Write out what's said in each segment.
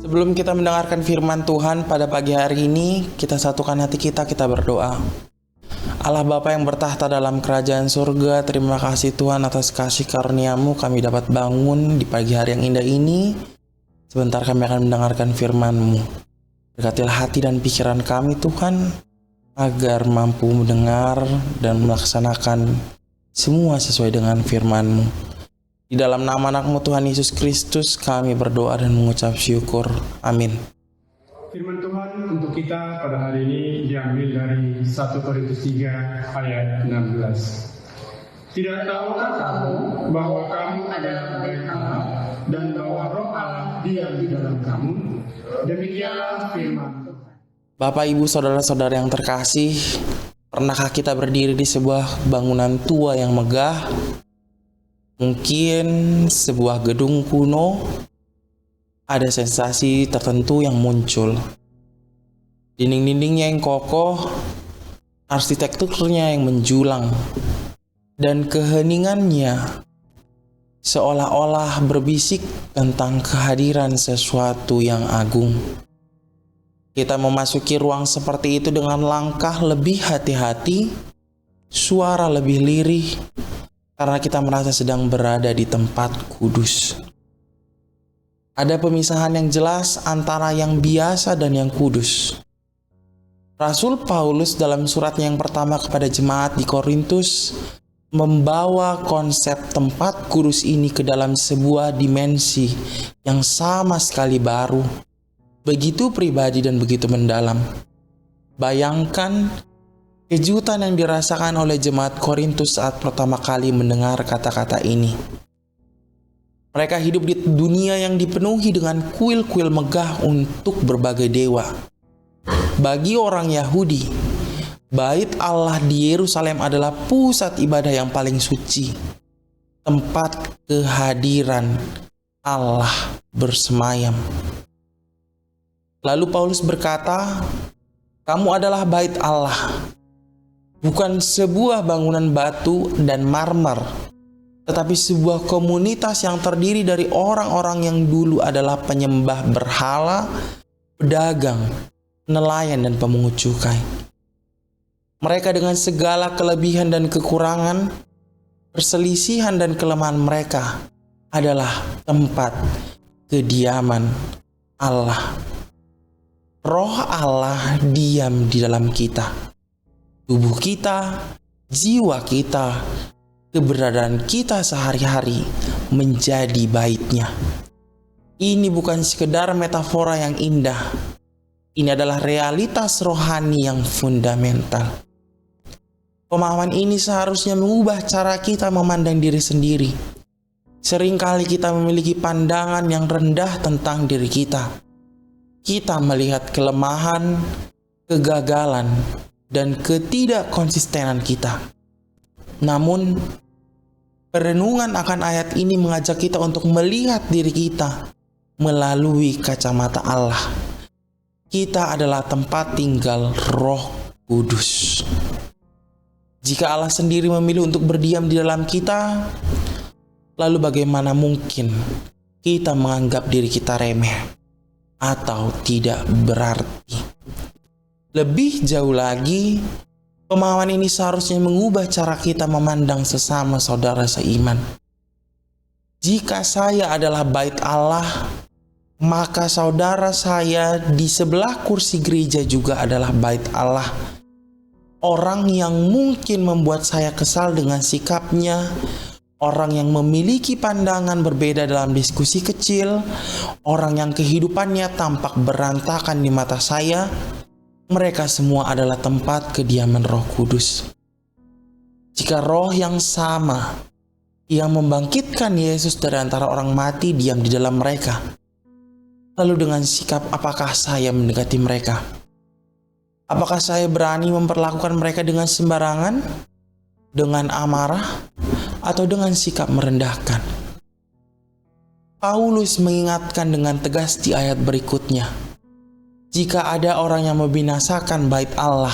Sebelum kita mendengarkan firman Tuhan pada pagi hari ini, kita satukan hati kita berdoa. Allah Bapa yang bertahta dalam kerajaan surga, terima kasih Tuhan atas kasih karunia-Mu kami dapat bangun di pagi hari yang indah ini. Sebentar kami akan mendengarkan firman-Mu. Berkatilah hati dan pikiran kami Tuhan, agar mampu mendengar dan melaksanakan semua sesuai dengan firman-Mu. Di dalam nama anak-Mu Tuhan Yesus Kristus kami berdoa dan mengucap syukur. Amin. Firman Tuhan untuk kita pada hari ini diambil dari 1 Korintus 3 ayat 16. Tidak tahukah kamu bahwa kamu adalah bait Allah dan bahwa Roh Allah diam di dalam kamu? Demikianlah firman Tuhan. Bapak, Ibu, Saudara-saudara yang terkasih, pernahkah kita berdiri di sebuah bangunan tua yang megah? Mungkin sebuah gedung kuno, ada sensasi tertentu yang muncul. Dinding-dindingnya yang kokoh, arsitekturnya yang menjulang, dan keheningannya seolah-olah berbisik tentang kehadiran sesuatu yang agung. Kita memasuki ruang seperti itu dengan langkah lebih hati-hati, suara lebih lirih, karena kita merasa sedang berada di tempat kudus. Ada pemisahan yang jelas antara yang biasa dan yang kudus. Rasul Paulus dalam suratnya yang pertama kepada jemaat di Korintus membawa konsep tempat kudus ini ke dalam sebuah dimensi yang sama sekali baru, begitu pribadi dan begitu mendalam. Bayangkan kejutan yang dirasakan oleh jemaat Korintus saat pertama kali mendengar kata-kata ini. Mereka hidup di dunia yang dipenuhi dengan kuil-kuil megah untuk berbagai dewa. Bagi orang Yahudi, Bait Allah di Yerusalem adalah pusat ibadah yang paling suci, tempat kehadiran Allah bersemayam. Lalu Paulus berkata, "Kamu adalah bait Allah, bukan sebuah bangunan batu dan marmer, tetapi sebuah komunitas yang terdiri dari orang-orang yang dulu adalah penyembah berhala, pedagang, nelayan, dan pemungut cukai. Mereka dengan segala kelebihan dan kekurangan, perselisihan dan kelemahan mereka adalah tempat kediaman Allah. Roh Allah diam di dalam kita. Tubuh kita, jiwa kita, keberadaan kita sehari-hari menjadi baitnya. Ini bukan sekedar metafora yang indah. Ini adalah realitas rohani yang fundamental. Pemahaman ini seharusnya mengubah cara kita memandang diri sendiri. Seringkali kita memiliki pandangan yang rendah tentang diri kita. Kita melihat kelemahan, kegagalan, dan ketidakkonsistenan kita. Namun, perenungan akan ayat ini mengajak kita untuk melihat diri kita melalui kacamata Allah. Kita adalah tempat tinggal Roh Kudus. Jika Allah sendiri memilih untuk berdiam di dalam kita, lalu bagaimana mungkin kita menganggap diri kita remeh atau tidak berarti? Lebih jauh lagi, pemahaman ini seharusnya mengubah cara kita memandang sesama saudara seiman. Jika saya adalah bait Allah, maka saudara saya di sebelah kursi gereja juga adalah bait Allah. Orang yang mungkin membuat saya kesal dengan sikapnya, orang yang memiliki pandangan berbeda dalam diskusi kecil, orang yang kehidupannya tampak berantakan di mata saya, mereka semua adalah tempat kediaman Roh Kudus. Jika roh yang sama yang membangkitkan Yesus dari antara orang mati diam di dalam mereka, lalu dengan sikap apakah saya mendekati mereka? Apakah saya berani memperlakukan mereka dengan sembarangan, dengan amarah, atau dengan sikap merendahkan? Paulus mengingatkan dengan tegas di ayat berikutnya, jika ada orang yang membinasakan bait Allah,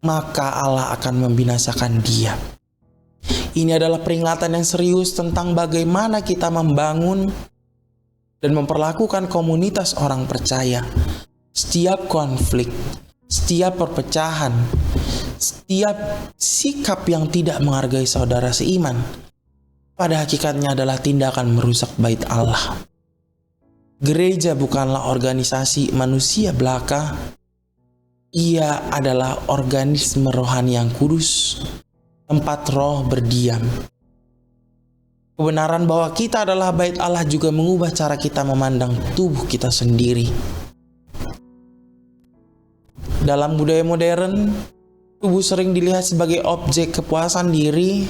maka Allah akan membinasakan dia. Ini adalah peringatan yang serius tentang bagaimana kita membangun dan memperlakukan komunitas orang percaya. Setiap konflik, setiap perpecahan, setiap sikap yang tidak menghargai saudara seiman, pada hakikatnya adalah tindakan merusak bait Allah. Gereja bukanlah organisasi manusia belaka. Ia adalah organisme rohani yang kudus, tempat roh berdiam. Kebenaran bahwa kita adalah bait Allah juga mengubah cara kita memandang tubuh kita sendiri. Dalam budaya modern, tubuh sering dilihat sebagai objek kepuasan diri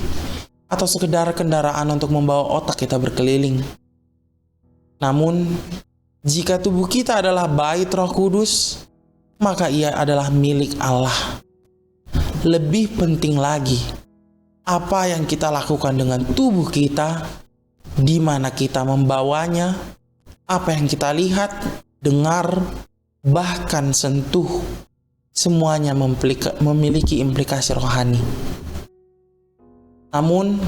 atau sekedar kendaraan untuk membawa otak kita berkeliling. Namun, jika tubuh kita adalah bait Roh Kudus, maka ia adalah milik Allah. Lebih penting lagi, apa yang kita lakukan dengan tubuh kita, di mana kita membawanya, apa yang kita lihat, dengar, bahkan sentuh, semuanya memiliki implikasi rohani. Namun,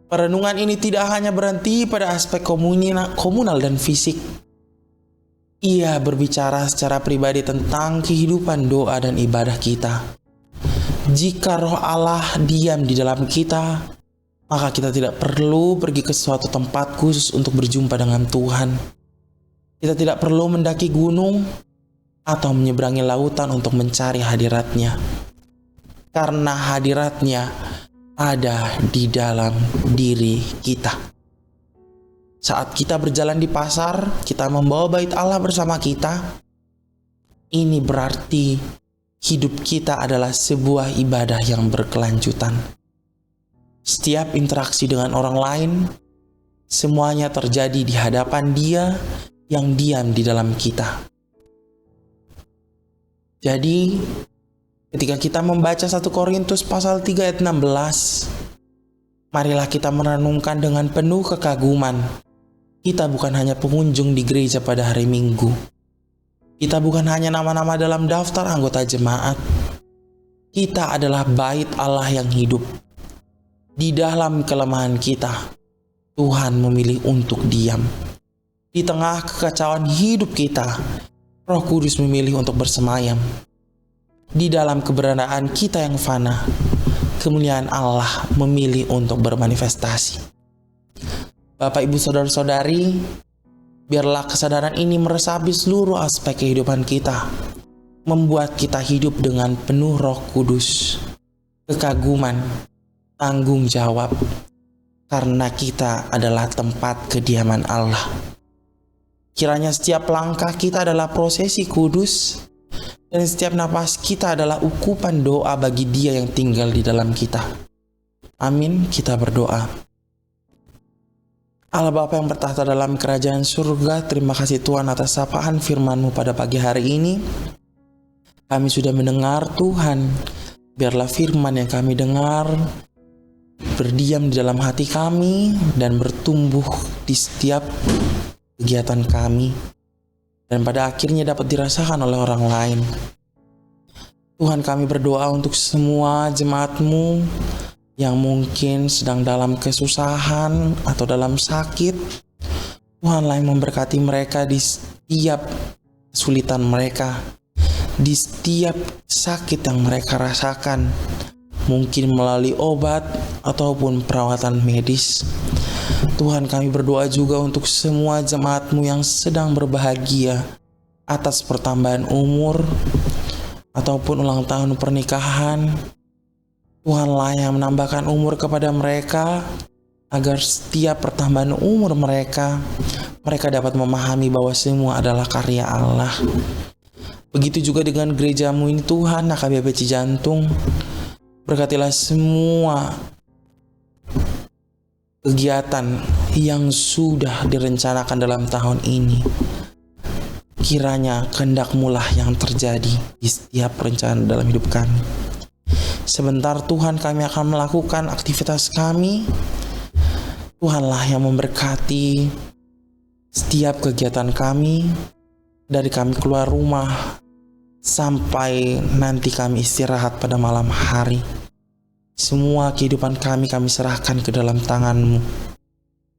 perenungan ini tidak hanya berhenti pada aspek komunal dan fisik. Ia berbicara secara pribadi tentang kehidupan doa dan ibadah kita. Jika roh Allah diam di dalam kita, maka kita tidak perlu pergi ke suatu tempat khusus untuk berjumpa dengan Tuhan. Kita tidak perlu mendaki gunung atau menyeberangi lautan untuk mencari hadirat-Nya. Karena hadirat-Nya ada di dalam diri kita. Saat kita berjalan di pasar, kita membawa bait Allah bersama kita. Ini berarti hidup kita adalah sebuah ibadah yang berkelanjutan. Setiap interaksi dengan orang lain, semuanya terjadi di hadapan Dia yang diam di dalam kita. Jadi, ketika kita membaca 1 Korintus pasal 3 ayat 16, marilah kita merenungkan dengan penuh kekaguman. Kita bukan hanya pengunjung di gereja pada hari Minggu. Kita bukan hanya nama-nama dalam daftar anggota jemaat. Kita adalah bait Allah yang hidup. Di dalam kelemahan kita, Tuhan memilih untuk diam. Di tengah kekacauan hidup kita, Roh Kudus memilih untuk bersemayam. Di dalam keberadaan kita yang fana, kemuliaan Allah memilih untuk bermanifestasi. Bapak, Ibu, Saudara-saudari, biarlah kesadaran ini meresapi seluruh aspek kehidupan kita, membuat kita hidup dengan penuh Roh Kudus, kekaguman, tanggung jawab, karena kita adalah tempat kediaman Allah. Kiranya setiap langkah kita adalah prosesi kudus, dan setiap napas kita adalah ukupan doa bagi Dia yang tinggal di dalam kita. Amin, kita berdoa. Allah Bapa yang bertahta dalam kerajaan surga, terima kasih Tuhan atas sapaan firman-Mu pada pagi hari ini. Kami sudah mendengar Tuhan, biarlah firman yang kami dengar berdiam di dalam hati kami dan bertumbuh di setiap kegiatan kami, dan pada akhirnya dapat dirasakan oleh orang lain. Tuhan, kami berdoa untuk semua jemaat-Mu yang mungkin sedang dalam kesusahan atau dalam sakit. Tuhanlah yang memberkati mereka di setiap kesulitan mereka, di setiap sakit yang mereka rasakan, mungkin melalui obat ataupun perawatan medis. Tuhan, kami berdoa juga untuk semua jemaat-Mu yang sedang berbahagia atas pertambahan umur ataupun ulang tahun pernikahan. Tuhanlah yang menambahkan umur kepada mereka, agar setiap pertambahan umur mereka dapat memahami bahwa semua adalah karya Allah. Begitu juga dengan gereja-Mu ini Tuhan, AKBP Cijantung. Berkatilah semua kegiatan yang sudah direncanakan dalam tahun ini. Kiranya kehendak-Mu lah yang terjadi di setiap rencana dalam hidup kami. Sebentar Tuhan, kami akan melakukan aktivitas kami. Tuhanlah yang memberkati setiap kegiatan kami, dari kami keluar rumah sampai nanti kami istirahat pada malam hari. Semua kehidupan kami serahkan ke dalam tangan-Mu.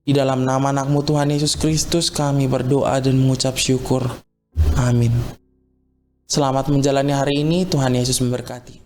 Di dalam nama anak-Mu Tuhan Yesus Kristus kami berdoa dan mengucap syukur. Amin. Selamat menjalani hari ini, Tuhan Yesus memberkati.